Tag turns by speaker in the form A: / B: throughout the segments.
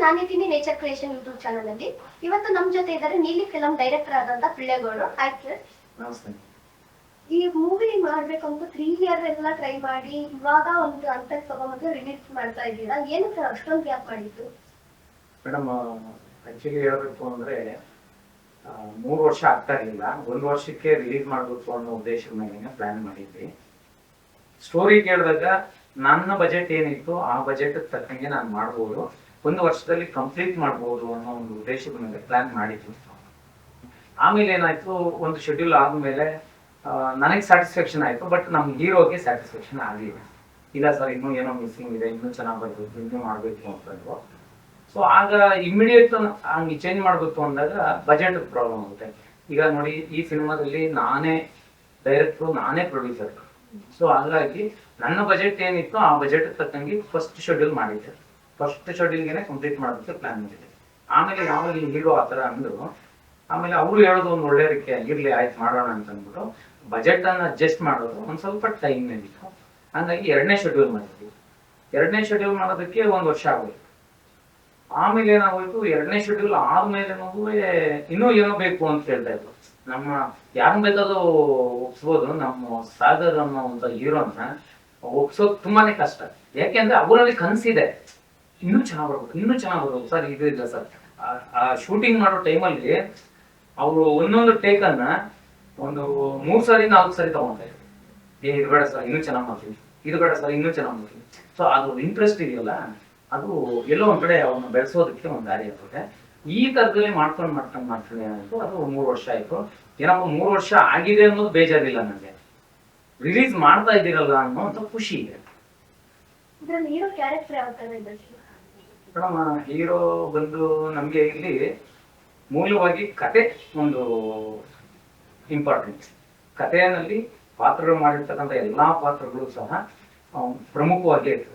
A: ನಾನಿದ್ದೀನಿ nature creation YouTube channel ಅಲ್ಲಿ. ಇವತ್ತು ನಮ್ ಜೊತೆ ಇದ್ದಾರೆ ನೀಲಿ ಫಿಲಂ ಡೈರೆಕ್ಟರ್ ಆದಂತ ಪಿಳ್ಳೆಗೌಡರು. ಆಕ್ಟರ್.
B: ನಮಸ್ತೆ.
A: ಈ ಮೂವಿ ಮಾಡ್ಬೇಕು ಅಂತ 3 ಇಯರ್ ಎಲ್ಲ ಟ್ರೈ ಮಾಡಿ ಇವಾಗ ಒಂದು ಹಂತಕ್ಕೆ ತಗೊಂಡು ರಿಲೀಸ್ ಮಾಡ್ತಾ ಇದ್ದೀರಾ. ಏನಕ್ಕೆ ಅಷ್ಟೊಂದು ಗ್ಯಾಪ್ ಮಾಡಿದ್ದು?
B: ಮೇಡಮ್, ಆಕ್ಚುಲಿ ಹೇಳ್ಬೇಕು ಅಂದ್ರೆ 3 ವರ್ಷ ಆಗ್ತಾ ಇರಲಿಲ್ಲ. 1 ವರ್ಷಕ್ಕೆ ರಿಲೀಸ್ ಮಾಡಬೇಕು ಅನ್ನೋ ಉದ್ದೇಶದ ಮೇಲೆ ಪ್ಲಾನ್ ಮಾಡಿದ್ವಿ. ಸ್ಟೋರಿ ಕೇಳಿದಾಗ ನನ್ನ ಬಜೆಟ್ ಏನಿತ್ತು ಆ ಬಜೆಟ್ ತಕ್ಕಂಗೆ ನಾನು ಮಾಡ್ಬೋದು, 1 ವರ್ಷದಲ್ಲಿ ಕಂಪ್ಲೀಟ್ ಮಾಡ್ಬೋದು ಅನ್ನೋ ಒಂದು ಉದ್ದೇಶದ ಮೇಲೆ ಪ್ಲಾನ್ ಮಾಡಿದ್ವಿ. ಆಮೇಲೆ ಏನಾಯ್ತು, ಒಂದು ಶೆಡ್ಯೂಲ್ ಆದ್ಮೇಲೆ ನನಗೆ ಸ್ಯಾಟಿಸ್ಫ್ಯಾಕ್ಷನ್ ಆಯ್ತು, ಬಟ್ ನಮ್ಮ ಹೀರೋಗೆ ಸ್ಯಾಟಿಸ್ಫ್ಯಾಕ್ಷನ್ ಆಗಲಿಲ್ಲ. ಇಲ್ಲ ಸರ್, ಇನ್ನೂ ಏನೋ ಮಿಸ್ಸಿಂಗ್ ಇದೆ, ಇನ್ನೂ ಚೆನ್ನಾಗಿ ಬರಬೇಕು, ಇನ್ನೂ ಮಾಡಬೇಕು ಅಂತಂದ್ರು. ಸೊ ಆಗ ಇಮಿಡಿಯೇಟ್ ಹಂಗೆ ಚೇಂಜ್ ಮಾಡಬೇಕು ಅಂದಾಗ ಬಜೆಟ್ ಪ್ರಾಬ್ಲಮ್ ಆಗುತ್ತೆ. ಈಗ ನೋಡಿ, ಈ ಸಿನಿಮಾದಲ್ಲಿ ನಾನೇ ಡೈರೆಕ್ಟ್ರು, ನಾನೇ ಪ್ರೊಡ್ಯೂಸರ್. ಸೊ ಹಾಗಾಗಿ ನನ್ನ ಬಜೆಟ್ ಏನಿತ್ತು ಆ ಬಜೆಟ್ ತಕ್ಕಂಗೆ ಫಸ್ಟ್ ಶೆಡ್ಯೂಲ್ ಮಾಡಿದ್ದೆ. ಫಸ್ಟ್ ಶೆಡ್ಯೂಲ್ಗೆ ಕಂಪ್ಲೀಟ್ ಮಾಡೋದಕ್ಕೆ ಪ್ಲಾನ್ ಮಾಡಿದ್ದೆ. ಆಮೇಲೆ ಯಾವಾಗ ಹೀರೋ ಆ ಥರ ಅಂದರು, ಆಮೇಲೆ ಅವರು ಹೇಳೋದು ಒಂದು ಒಳ್ಳೆ ರೀತಿ ಇರಲಿ, ಆಯ್ತು ಮಾಡೋಣ ಅಂತ ಅಂದ್ಬಿಟ್ಟು ಬಜೆಟ್ ಅನ್ನು ಅಡ್ಜಸ್ಟ್ ಮಾಡೋದು ಒಂದು ಸ್ವಲ್ಪ ಟೈಮ್ ಬೇಕಿತ್ತು. ಹಂಗಾಗಿ 2ನೇ ಶೆಡ್ಯೂಲ್ ಮಾಡಿದ್ವಿ. 2ನೇ ಶೆಡ್ಯೂಲ್ ಮಾಡೋದಕ್ಕೆ 1 ವರ್ಷ ಆಗೋಯ್ತು. ಆಮೇಲೆ ಏನಾಗೋಯ್ತು, 2ನೇ ಶೆಡ್ಯೂಲ್ ಆದ್ಮೇಲೆ ಇನ್ನೂ ಏನೋ ಬೇಕು ಅಂತ ಹೇಳ್ತಾ ಇದ್ರು. ನಮ್ಮ ಯಾರು ಬೇಕಾದ್ರೂ ಒಪ್ಸ್ಬೋದು, ನಮ್ಮ ಸಾಗರ್ ಅನ್ನೋ ಒಂದು ಹೀರೋನ ಒಪ್ಸೋದು ತುಂಬಾನೇ ಕಷ್ಟ. ಯಾಕೆಂದ್ರೆ ಅವರಲ್ಲಿ ಕನಸಿದೆ, ಇನ್ನೂ ಚೆನ್ನಾಗಿ ಬರ್ಬೇಕು, ಇನ್ನೂ ಚೆನ್ನಾಗಿ ಬರ್ಬೇಕು ಸರ್. ಇದು ಇಲ್ಲ ಸರ್, ಆ ಶೂಟಿಂಗ್ ಮಾಡೋ ಟೈಮಲ್ಲಿ ಅವರು ಒಂದೊಂದು ಟೇಕನ್ನ ಒಂದು 3 ಸಾರಿ 4 ಸಾರಿ ತಗೊಂತಾರೆ. ಇದು ಬೇಡ ಸರ್, ಇನ್ನೂ ಚೆನ್ನಾಗಿ ಮಾಡ್ತೀವಿ, ಇದು ಬೇಡ ಸರ್, ಇನ್ನೂ ಚೆನ್ನಾಗಿ ಮಾಡ್ತೀವಿ. ಸೊ ಅದು ಇಂಟ್ರೆಸ್ಟ್ ಇದೆಯಲ್ಲ, ಅದು ಎಲ್ಲೋ ಒಂದ್ ಕಡೆ ಅವನ್ನ ಬೆಳೆಸೋದಕ್ಕೆ ಒಂದು ದಾರಿ ಆಗುತ್ತೆ. ಈ ತರದಲ್ಲಿ ಮಾಡ್ಕೊಂಡು ಆಯ್ತು. ಅದು 3 ವರ್ಷ ಆಯ್ತು. ಏನಪ್ಪ 3 ವರ್ಷ ಆಗಿದೆ ಅನ್ನೋದು ಬೇಜಾರಿಲ್ಲ ನನಗೆ, ರಿಲೀಸ್ ಮಾಡ್ತಾ ಇದ್ದೀರಲ್ಲ ಅನ್ನೋ ಅಂತ ಖುಷಿ ಇದೆ. ಮೇಡಮ್, ಹೀರೋ ಬಂದು ನಮ್ಗೆ ಇಲ್ಲಿ ಮೂಲವಾಗಿ ಕತೆ ಒಂದು ಇಂಪಾರ್ಟೆಂಟ್. ಕಥೆಯಲ್ಲಿ ಪಾತ್ರಗಳು ಮಾಡಿರ್ತಕ್ಕಂಥ ಎಲ್ಲಾ ಪಾತ್ರಗಳು ಸಹ ಪ್ರಮುಖವಾಗಿ ಇರ್ತದೆ.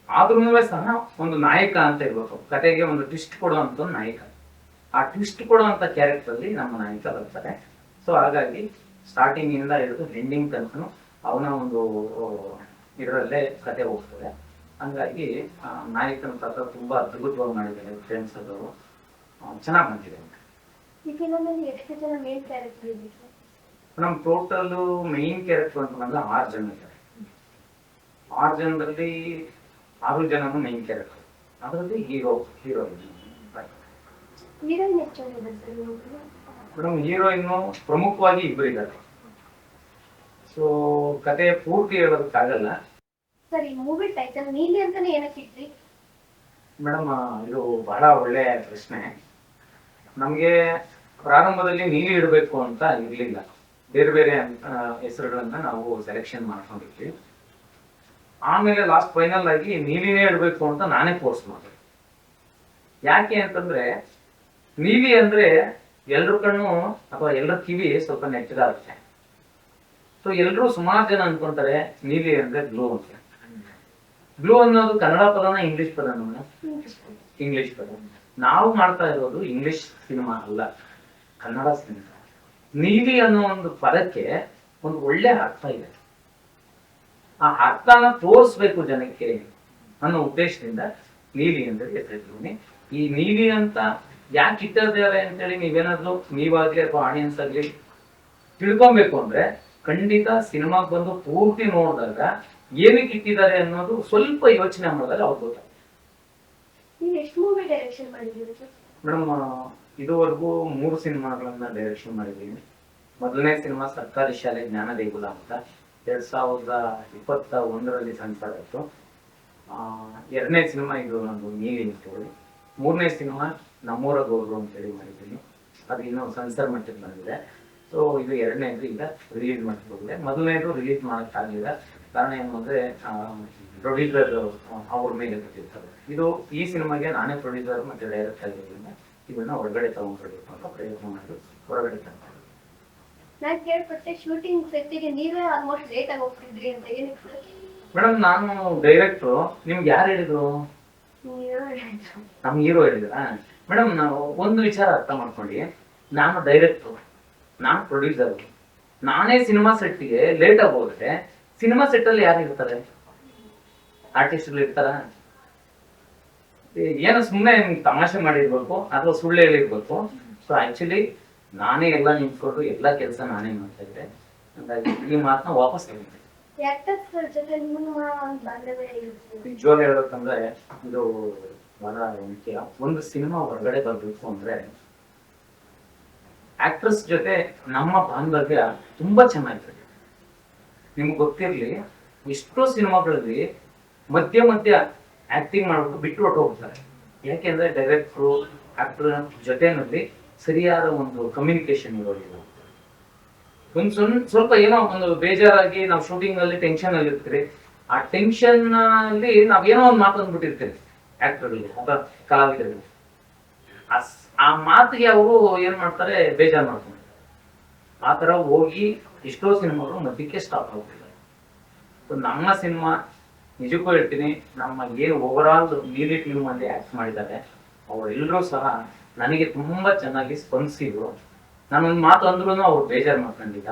B: ಆದ್ರೂ ಸಹ ಒಂದು ನಾಯಕ ಅಂತ ಇರ್ಬೇಕು, ಕತೆಗೆ ಒಂದು ಟ್ವಿಸ್ಟ್ ಕೊಡುವಂತ ಒಂದು ನಾಯಕ. ಆ ಟ್ವಿಸ್ಟ್ ಕೊಡುವಂತ ಕ್ಯಾರೆಕ್ಟರ್ ಅಲ್ಲಿ ನಮ್ಮ ನಾಯಕ ಬರ್ತಾರೆ. ಸೊ ಹಾಗಾಗಿ ಸ್ಟಾರ್ಟಿಂಗ್ ಇಂದ ಹಿಡಿದು ಎಂಡಿಂಗ್ ತನಕ ಅವನ ಒಂದು ಇದರಲ್ಲೇ ಕತೆ ಹೋಗ್ತದೆ. ಹಂಗಾಗಿ ನಾಯಕನ ಪಾತ್ರ ತುಂಬಾ ಅದ್ಭುತವಾಗಿ ಮಾಡಿದ್ದಾರೆ ಫ್ರೆಂಡ್ಸ್ ಅದವರು, ಚೆನ್ನಾಗಿ ಬಂದಿದೆ. ಮೇಡಮ್, ಟೋಟಲ್ ಮೈನ್ ಕ್ಯಾರೆಕ್ಟರ್ ಅಂತ ಬಂದ್ರೆ 6 ಜನ ಇದ್ದಾರೆ. 6 ಜನದಲ್ಲಿ 6 ಜನನು ಮೈನ್ ಕ್ಯಾರೆಕ್ಟರ್. ಅದರಲ್ಲಿ ಹೀರೋಯಿನ್. ಮೇಡಮ್, ಹೀರೋಯಿನ್ ಪ್ರಮುಖವಾಗಿ 2 ಇದ್ದಾರೆ. ಸೊ ಕತೆ ಪೂರ್ತಿ ಹೇಳೋದಕ್ಕಾಗಲ್ಲ.
A: ಸರಿ, ಮೂವಿ ಟೈಟಲ್ ನೀಲಿ ಅಂತಾನೆ ಏನಕ್ಕೆ ಇಟ್ರಿ?
B: ಮೇಡಮ್, ಇದು ಬಹಳ ಒಳ್ಳೆ ಪ್ರಶ್ನೆ. ನಮ್ಗೆ ಪ್ರಾರಂಭದಲ್ಲಿ ನೀಲಿ ಇಡಬೇಕು ಅಂತ ಇರ್ಲಿಲ್ಲ, ಬೇರೆ ಬೇರೆ ಹೆಸರುಗಳನ್ನ ನಾವು ಸೆಲೆಕ್ಷನ್ ಮಾಡ್ಕೊಂಡಿದ್ವಿ. ಆಮೇಲೆ ಲಾಸ್ಟ್ ಫೈನಲ್ ಆಗಿ ನೀಲಿನೇ ಇಡಬೇಕು ಅಂತ ನಾನೇ ಫೋರ್ಸ್ ಮಾಡಿದೆ. ಯಾಕೆ ಅಂತಂದ್ರೆ ನೀಲಿ ಅಂದ್ರೆ ಎಲ್ರ ಕಣ್ಣು ಅಥವಾ ಎಲ್ರ ಕಿವಿ ಸ್ವಲ್ಪ ನೆಟ್ಟಗಾಗುತ್ತೆ. ಸೊ ಎಲ್ರು ಸುಮಾರು ಜನ ಅನ್ಕೊಂತಾರೆ ನೀಲಿ ಅಂದ್ರೆ ಬ್ಲೂ ಅಂತ. ಬ್ಲೂ ಅನ್ನೋದು ಕನ್ನಡ ಪದನ ಇಂಗ್ಲಿಷ್ ಪದ? ಇಂಗ್ಲಿಷ್ ಪದ. ನಾವು ಮಾಡ್ತಾ ಇರೋದು ಇಂಗ್ಲಿಷ್ ಸಿನಿಮಾ ಅಲ್ಲ, ಕನ್ನಡ ಸಿನಿಮಾ. ನೀಲಿ ಅನ್ನೋ ಒಂದು ಪದಕ್ಕೆ ಒಂದು ಒಳ್ಳೆ ಅರ್ಥ ಇದೆ. ಆ ಅರ್ಥನ ತೋರಿಸ್ಬೇಕು ಜನಕ್ಕೆ ಅನ್ನೋ ಉದ್ದೇಶದಿಂದ ನೀಲಿ ಅಂದ್ರೆ ಹೆಸರಿದ್ದೀನಿ. ಈ ನೀಲಿ ಅಂತ ಯಾಕೆ ಇಟ್ಟಿದ್ದಾರೆ ಅಂತೇಳಿ ನೀವೇನಾದ್ರೂ ನೀವಾಗ್ಲಿ ಅಥವಾ ಆಡಿಯನ್ಸ್ ಆಗ್ಲಿ ತಿಳ್ಕೊಬೇಕು ಅಂದ್ರೆ ಖಂಡಿತ ಸಿನಿಮಾಗೆ ಬಂದು ಪೂರ್ತಿ ನೋಡಿದಾಗ ಏನಕ್ಕೆ ಇಟ್ಟಿದ್ದಾರೆ ಅನ್ನೋದು ಸ್ವಲ್ಪ ಯೋಚನೆ ಮಾಡಿದಾಗ ಅವ್ರು ಗೊತ್ತಾಗುತ್ತೆ. ಮೇಡಮ್, ಇದುವರೆಗೂ 3 ಸಿನಿಮಾಗಳನ್ನ ಡೈರೆಕ್ಷನ್ ಮಾಡಿದ್ದೀನಿ. ಮೊದಲನೇ ಸಿನಿಮಾ ಸರ್ಕಾರಿ ಶಾಲೆ ಜ್ಞಾನ ದೇಗುಲ ಅಂತ 2021ರಲ್ಲಿ ಸೆನ್ಸಾರ್ ಆಯಿತು. 2ನೇ ಸಿನಿಮಾ ಇದು ನಂದು ನೀಲಿ ಸ್ಟೋರಿ. 3ನೇ ಸಿನಿಮಾ ನಮ್ಮೂರ ಗೌಡ್ರು ಅಂತೇಳಿ ಮಾಡಿದ್ದೀನಿ, ಅದು ಇನ್ನೂ ಸೆನ್ಸರ್ ಮಟ್ಟಕ್ಕೆ ಬಂದಿದೆ. ಸೊ ಇದು 2ನೇದು ಈಗ ರಿಲೀಸ್ ಮಾಡ್ತಿದ್ದೆ. ಮೊದಲನೇದು ರಿಲೀಸ್ ಮಾಡೋಕ್ಕಾಗಲಿಲ್ಲ, ಕಾರಣ ಏನು ಅಂದರೆ ಪ್ರೊಡ್ಯೂಸರ್ ಅವ್ರ ಮೇಲೆ ಗೊತ್ತಿರ್ತಾರೆ. ಇದು ಈ ಸಿನಿಮಾಗೆ ನಾನೇ ಪ್ರೊಡ್ಯೂಸರ್ ಮತ್ತು ಡೈರೆಕ್ಟ್ ಆಗಿರೋದ್ರಿಂದ ಇದನ್ನ ಹೊರಗಡೆ ತಗೊಂಡ್ಬರ್ಬೇಕು ಅಂತ ಪ್ರಯತ್ನ ಮಾಡಿ ಹೊರಗಡೆ ತಂದೆ.
A: ನಾನು ಕೇಳ್ಪಟ್ಟೆ ಶೂಟಿಂಗ್ ಸೆಟ್ಟಿಗೆ ನೀವೇ ಆಲ್ಮೋಸ್ಟ್ ಲೇಟ್ ಆಗಿ ಹೋಗ್ತಿದ್ರಿ ಅಂತ. ಏನಕ್ಕೆ?
B: ಮೇಡಮ್, ನಾನು ಡೈರೆಕ್ಟ್ರು. ನಿಮ್ಗೆ ಯಾರು ಹೇಳಿದ್ರು? ನಮ್ಮ ಹೀರೋ ಹೇಳಿದ್ರ? ಮೇಡಮ್, ನಾವು ಒಂದು ವಿಚಾರ ಅರ್ಥ ಮಾಡ್ಕೊಂಡು, ನಾನು ಡೈರೆಕ್ಟ್ರು, ನಾನು ಪ್ರೊಡ್ಯೂಸರ್. ನಾನೇ ಸಿನಿಮಾ ಸೆಟ್ಗೆ ಲೇಟ್ ಆಗಿ ಹೋದ್ರೆ ಸಿನಿಮಾ ಸೆಟ್ ಅಲ್ಲಿ ಯಾರು ಇರ್ತಾರೆ? ಆರ್ಟಿಸ್ಟ್ಗಳು ಇರ್ತಾರ? ಏನೋ ಸುಮ್ಮನೆ ತಮಾಷೆ ಮಾಡಿರ್ಬೇಕು ಅಥವಾ ಸುಳ್ಳು ಹೇಳಿರ್ಬೇಕು. ಸೊ ಆಕ್ಚುಲಿ ನಾನೇ ಎಲ್ಲ ನಿಂತ್ಕೊಂಡು ಎಲ್ಲ ಕೆಲಸ ನಾನೇ ಮಾಡ್ತಾ ಇದ್ದೆ. ಹಾಗಾಗಿ ಈ ಮಾತನ್ನ ವಾಪಸ್ ತಗೊಂಡೆ.
A: ಆಕ್ಟರ್ಸ್ ಜೊತೆ ನಿಮ್ಮ ಬಾಂಧವ್ಯ ಹೇಗಿರುತ್ತೆ?
B: ನಿಜವಾಗ್ಲೂ ಹೇಳ್ಬೇಕಂದ್ರೆ ಇದು ಬಹಳ ಮುಖ್ಯ. ಒಂದು ಸಿನಿಮಾ ಹೊರಗಡೆ ಬರ್ಬೇಕು ಅಂದ್ರೆ ಆಕ್ಟ್ರೆಸ್ ಜೊತೆ ನಮ್ಮ ಬಾಂಧವ್ಯ ತುಂಬಾ ಚೆನ್ನಾಗಿದೆ. ನಿಮ್ಗೆ ಗೊತ್ತಿರ್ಲಿ, ಎಷ್ಟೋ ಸಿನಿಮಾಗಳಲ್ಲಿ ಮಧ್ಯ ಮಧ್ಯ ಆಕ್ಟಿಂಗ್ ಮಾಡ್ಬಿಟ್ಟು ಬಿಟ್ಟು ಹೊರಟೋಗ್ತಾರೆ. ಯಾಕೆಂದ್ರೆ ಡೈರೆಕ್ಟ್ರು ಆಕ್ಟರ್ ಜೊತೆನಲ್ಲಿ ಸರಿಯಾದ ಒಂದು ಕಮ್ಯುನಿಕೇಶನ್ ಇರೋದಿಲ್ಲ. ಒಂದ್ ಸ್ವಲ್ಪ ಏನೋ ಒಂದು ಬೇಜಾರಾಗಿ ನಾವು ಶೂಟಿಂಗ್ ಅಲ್ಲಿ ಟೆನ್ಷನ್ ಅಲ್ಲಿ ಇರ್ತೀರಿ. ಆ ಟೆನ್ಷನ್ ಅಲ್ಲಿ ನಾವ್ ಏನೋ ಒಂದು ಮಾತಾಡ್ಬಿಟ್ಟಿರ್ತೀರಿ ಆಕ್ಟರ್ಗಳಿಗೆ ಅಥವಾ ಕಲಾವಿದರಿಗೆ. ಆ ಮಾತಿಗೆ ಅವರು ಏನ್ ಮಾಡ್ತಾರೆ, ಬೇಜಾರು ಮಾಡ್ತಾರೆ. ಆ ತರ ಹೋಗಿ ಎಷ್ಟೋ ಸಿನಿಮಾಗಳು ಮಧ್ಯಕ್ಕೆ ಸ್ಟಾಪ್ ಆಗ್ತಿದ್ದಾರೆ. ನಮ್ಮ ಸಿನಿಮಾ ನಿಜಕ್ಕೂ ಹೇಳ್ತೀನಿ, ನಮ್ಮ ಏನು ಓವರ್ ಆಲ್ ನೀಲಿ ಟೀಮ್ ಅಲ್ಲಿ ಆಕ್ಟ್ ಮಾಡಿದ್ದಾರೆ ಅವರೆಲ್ಲರೂ ಸಹ ನನಗೆ ತುಂಬಾ ಚೆನ್ನಾಗಿ ಸ್ಪಂದಿಸಿದ್ರು. ನಾನೊಂದು ಮಾತು ಅಂದ್ರೂ ಅವ್ರು ಬೇಜಾರು ಮಾಡ್ಕೊಂಡಿಲ್ಲ.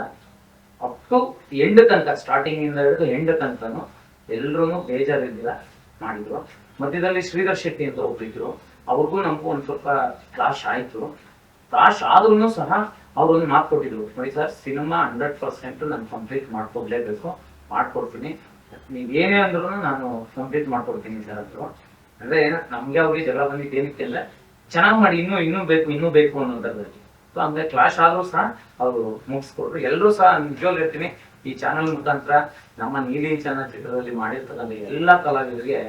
B: ಅಪ್ ಟು ಎಂಡ್ ತನಕ, ಸ್ಟಾರ್ಟಿಂಗ್ ಇಂದ ಹಿಡಿದು ಎಂಡ್ ತನಕನು ಎಲ್ರೂ ಬೇಜಾರಿದ್ದಿಲ್ಲ ಮಾಡಿದ್ರು. ಮಧ್ಯದಲ್ಲಿ ಶ್ರೀಧರ್ ಶೆಟ್ಟಿ ಅಂತ ಒಬ್ರಿದ್ರು, ಅವ್ರಿಗೂ ನಮಗೂ ಒಂದು ಸ್ವಲ್ಪ ಕ್ಲಾಶ್ ಆಯ್ತು. ಕ್ಲಾಶ್ ಆದ್ರೂ ಸಹ ಅವ್ರು ಒಂದು ಮಾತು ಕೊಟ್ಟಿದ್ರು, ನೋಡಿ ಸರ್, ಸಿನಿಮಾ 100% ನಾನು ಕಂಪ್ಲೀಟ್ ಮಾಡ್ಕೊಡ್ಲೇಬೇಕು, ಮಾಡ್ಕೊಡ್ತೀನಿ, ನೀವ್ ಏನೇ ಅಂದ್ರೂ ನಾನು ಕಂಪ್ಲೀಟ್ ಮಾಡ್ಕೊಡ್ತೀನಿ ಸರ್ ಅಂದ್ರು. ಅಂದ್ರೆ ನಮ್ಗೆ ಅವ್ರಿಗೆ ಜಗಳ ಬಂದಿದ್ದು ಏನಕ್ಕೆ ಅಂದ್ರೆ ಚೆನ್ನಾಗಿ ಮಾಡಿ, ಇನ್ನೂ ಬೇಕು ಅನ್ನೋದ್ರಲ್ಲಿ. ಸೊ ಹಂಗೆ ಕ್ಲಾಶ್ ಆದ್ರೂ ಸಹ ಅವರು ಮುಗಿಸ್ಕೊಟ್ರು. ಎಲ್ಲರೂ ಸಹ ನಿಜವಾಗ್ಲೂ ಹೇಳ್ತೀನಿ, ಈ ಚಾನಲ್ ಮುಖಾಂತರ ನಮ್ಮ ನೀಲಿ ಚಲನಚಿತ್ರದಲ್ಲಿ ಮಾಡಿರ್ತಕ್ಕಂಥ ಎಲ್ಲಾ ಕಲಾವಿದರಿಗೆ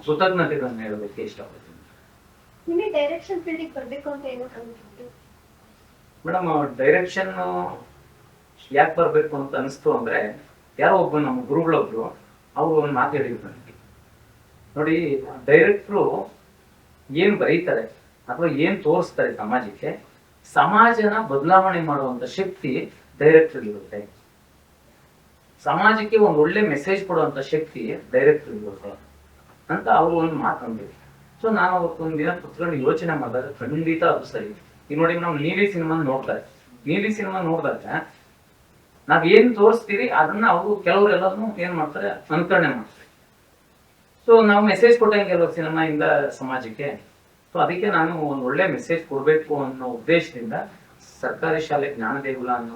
B: ಕೃತಜ್ಞತೆಗಳನ್ನು ಹೇಳೋದಕ್ಕೆ ಇಷ್ಟಪಡ್ತೀನಿ.
A: ನಿಮಗೆ ಡೈರೆಕ್ಷನ್ ಫೀಲ್ಡಿಗೆ ಬರ್ಬೇಕು ಅಂತ ಏನೋ ಅನ್ಸುತ್ತೆ
B: ಮೇಡಮ್? ಡೈರೆಕ್ಷನ್ ಯಾಕೆ ಬರ್ಬೇಕು ಅಂತ ಅನಿಸ್ತು ಅಂದ್ರೆ, ಯಾರೋ ಒಬ್ಬ ನಮ್ಮ ಗುರುಗಳೊಬ್ರು ಅವರು ಒಂದು ಮಾತು ಹೇಳಿದ್ರು ನನಗೆ. ನೋಡಿ, ಡೈರೆಕ್ಟ್ರು ಏನ್ ಬರೀತಾರೆ ಅಥವಾ ಏನ್ ತೋರಿಸ್ತಾರೆ ಸಮಾಜಕ್ಕೆ, ಸಮಾಜನ ಬದಲಾವಣೆ ಮಾಡುವಂತ ಶಕ್ತಿ ಡೈರೆಕ್ಟರ್ ಇರುತ್ತೆ. ಸಮಾಜಕ್ಕೆ ಒಂದು ಒಳ್ಳೆ ಮೆಸೇಜ್ ಕೊಡುವಂತ ಶಕ್ತಿ ಡೈರೆಕ್ಟರ್ ಇರುತ್ತೆ ಅಂತ ಅವರು ಒಂದು ಮಾತು ಅಂದಿದ್ರು. ಸೊ ನಾನು ಅವತ್ತೊಂದು ದಿನ ಕುತ್ಕೊಂಡು ಯೋಚನೆ ಮಾಡಿದಾಗ ಖಂಡಿತ ಅದು ಸರಿ. ಈಗ ನೋಡಿ, ನಾವು ನೀಲಿ ಸಿನಿಮಾ ನೋಡಿದಾಗ ನಾವ್ ಏನ್ ತೋರಿಸ್ತೀವಿ ಅದನ್ನ ಅವರು ಕೆಲವರೆಲ್ಲರೂ ಏನ್ ಮಾಡ್ತಾರೆ, ಅನುಕರಣೆ ಮಾಡ್ತಾರೆ. ಸೊ ನಾವು ಮೆಸೇಜ್ ಕೊಟ್ಟಂಗೆ ಕೆಲವು ಸಿನಿಮಾಯಿಂದ ಸಮಾಜಕ್ಕೆ. ಸೊ ಅದಕ್ಕೆ ನಾನು ಒಂದು ಒಳ್ಳೆ ಮೆಸೇಜ್ ಕೊಡ್ಬೇಕು ಅನ್ನೋ ಉದ್ದೇಶದಿಂದ ಸರ್ಕಾರಿ ಶಾಲೆ ಜ್ಞಾನದೇಗುಲ ಅನ್ನೋ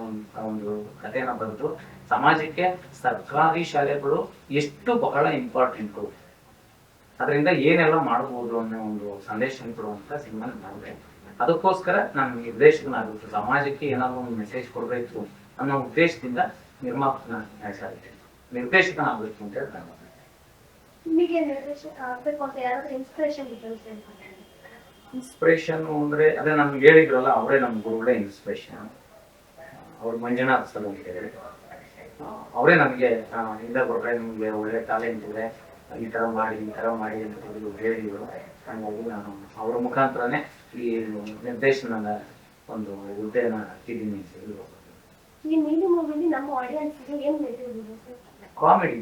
B: ಒಂದು ಕಥೆನ ಬರೆದು ಸಮಾಜಕ್ಕೆ ಸರ್ಕಾರಿ ಶಾಲೆಗಳು ಎಷ್ಟು ಬಹಳ ಇಂಪಾರ್ಟೆಂಟು, ಅದರಿಂದ ಏನೆಲ್ಲ ಮಾಡಬಹುದು ಅನ್ನೋ ಒಂದು ಸಂದೇಶ ಕೊಡುವಂತ ಸಿನಿಮಾ ಮಾಡಿದೆ. ಅದಕ್ಕೋಸ್ಕರ ನಾನು ನಿರ್ದೇಶಕನಾಗಬೇಕು, ಸಮಾಜಕ್ಕೆ ಏನಾದ್ರು ಒಂದು ಮೆಸೇಜ್ ಕೊಡ್ಬೇಕು ಅನ್ನೋ ಉದ್ದೇಶದಿಂದ ನಿರ್ದೇಶಕನಾಗಬೇಕು ಅಂತ ಹೇಳಿ ನಾನು.
A: ನಿಮಗೆ ನಿರ್ದೇಶಕ ಆಗ್ಬೇಕು ಅಂತ ಯಾರಾದ್ರೂ ಇನ್ಸ್ಪಿರೇಷನ್ ಇದೆ?
B: ಇನ್ಸ್ಪಿರೇಷನ್ ಅಂದ್ರೆ ಅದೇ ನಮ್ಗೆ ಹೇಳಿದ್ರಲ್ಲ, ಅವರೇ ನಮ್ ಗುರುಗಳೇ ಇನ್ಸ್ಪಿರೇಷನ್. ಅವ್ರು ಮಂಜುನಾಥ್ ಸರ್ ಅಂತ ಹೇಳಿ, ಅವರೇ ನಮಗೆ ಹಿಂದೆ ಕೊಟ್ರೆ ನಿಮ್ಗೆ ಒಳ್ಳೆ ಟ್ಯಾಲೆಂಟ್ ಇದೆ, ಈ ತರ ಮಾಡಿ ಅಂತ ಹೇಳಿದ್ರು. ಹಾಗಾಗಿ ನಾನು ಅವರ ಮುಖಾಂತರನೇ ಈ ನಿರ್ದೇಶನದ ಒಂದು ಹುದ್ದೆನ ಹತ್ತಿದ್ದೀನಿ ಅಂತ ಹೇಳಿ.
A: ಈ ನೀಲಿ ಮೂವಿಲಿ ನಮ್ಮ ಆಡಿಯನ್ಸ್ಗೆ ಏನ್ ಮೆಸೇಜ್ ಇದೆ?
B: ಕಾಮಿಡಿ.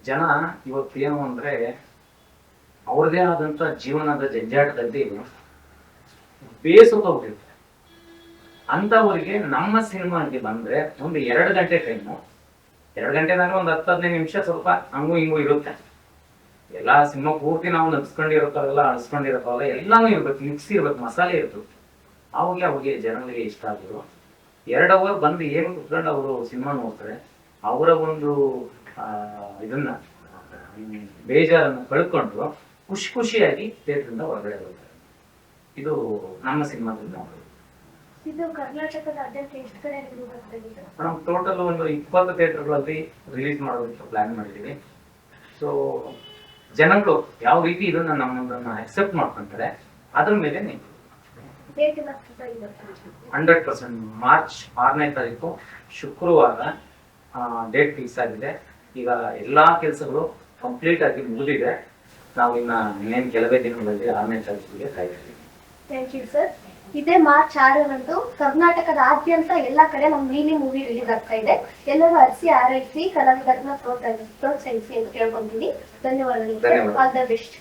B: ಜನ ಇವತ್ತೇನು ಅಂದ್ರೆ ಅವ್ರದೇ ಆದಂತ ಜೀವನದ ಜಂಜಾಟದಲ್ಲಿ ಬೇಸೋಗ್ಬಿಟ್ಟಿರ್ತಾರೆ. ಅಂತವರಿಗೆ ನಮ್ಮ ಸಿನಿಮಾಗೆ ಬಂದ್ರೆ ಒಂದು 2 ಗಂಟೆ ಟೈಮು, 2 ಗಂಟೆನಾಗ ಒಂದು 10-15 ನಿಮಿಷ ಸ್ವಲ್ಪ ಹಂಗೂ ಹಿಂಗೂ ಇರುತ್ತೆ. ಎಲ್ಲಾ ಸಿನಿಮಾ ಪೂರ್ತಿ ನಾವು ನಗ್ಸ್ಕೊಂಡಿರತ್ತಲ್ಲ, ಅಳಿಸ್ಕೊಂಡಿರತ್ತಲ್ಲ, ಎಲ್ಲಾನು ಇರ್ಬೇಕು, ಮಿಕ್ಸ್ ಇರ್ಬೇಕು, ಮಸಾಲೆ ಇರ್ತದೆ. ಅವಾಗೆ ಜನಗಳಿಗೆ ಇಷ್ಟ ಆಗಿದ್ರು. 2 ಅವರ್ ಬಂದು ಏನು ಕುತ್ಕೊಂಡು ಅವರು ಸಿನಿಮಾ ನೋಡ್ತಾರೆ, ಅವರ ಒಂದು ಇದನ್ನ ಬೇಜಾರನ್ನು ಕಳ್ಕೊಂಡು ಖುಷಿಯಾಗಿ ಥಿಯೇಟರ್ನಿಂದ ಹೊರಗಡೆ ಬರ್ತಾರೆ. ಇದು ನಮ್ಮ ಸಿನಿಮಾದಲ್ಲಿ ನಾವು.
A: ಇದು ಕರ್ನಾಟಕದಾದ್ಯಂತ ಎಷ್ಟು ಕಡೆ ರಿಲೀಸ್ ಆಗ್ತಾ ಇದೆ?
B: ನಾವು ಟೋಟಲ್ ಒಂದು 20 ಥಿಯೇಟರ್ಗಳಲ್ಲಿ ರಿಲೀಸ್ ಮಾಡೋದಕ್ಕೆ ಪ್ಲಾನ್ ಮಾಡಿದ್ದೀವಿ. ಸೊ ಜನಗಳು ಯಾವ ರೀತಿ ಇದನ್ನ ನಮ್ಮನ್ನ ಅಕ್ಸೆಪ್ಟ್ ಮಾಡ್ಕೊಂತಾರೆ ಅದ್ರ ಮೇಲೆ 100% ಮಾರ್ಚ್ 6ನೇ ತಾರೀಕು ಶುಕ್ರವಾರ ಡೇಟ್ ಫಿಕ್ಸ್ ಆಗಿದೆ. ಈಗ ಎಲ್ಲಾ ಕೆಲಸಗಳು ಕಂಪ್ಲೀಟ್ ಆಗಿ ಮುಗಿದಿದೆ. ನಾವು ಇನ್ನೇನು ಕೆಲವೇ ದಿನಗಳಲ್ಲಿ 6ನೇ ತಾರೀಕಿಗೆ ಕಾಯ್ತೀವಿ.
A: Thank you sir. ಇದೇ ಮಾರ್ಚ್ 6ರಂದು ಕರ್ನಾಟಕದಾದ್ಯಂತ ಎಲ್ಲಾ ಕಡೆ ನಮ್ಮ ನೀಲಿ ಮೂವಿ ರಿಲೀಸ್ ಆಗ್ತಾ ಇದೆ. ಎಲ್ಲರೂ ಹರಿಸಿ ಹಾರೈಸಿ ಕಲಾವಿದರನ್ನ ಪ್ರೋತ್ಸಾಹಿಸಿ ಅಂತ ಕೇಳ್ಕೊಂತೀನಿ. ಧನ್ಯವಾದಗಳು. All the best.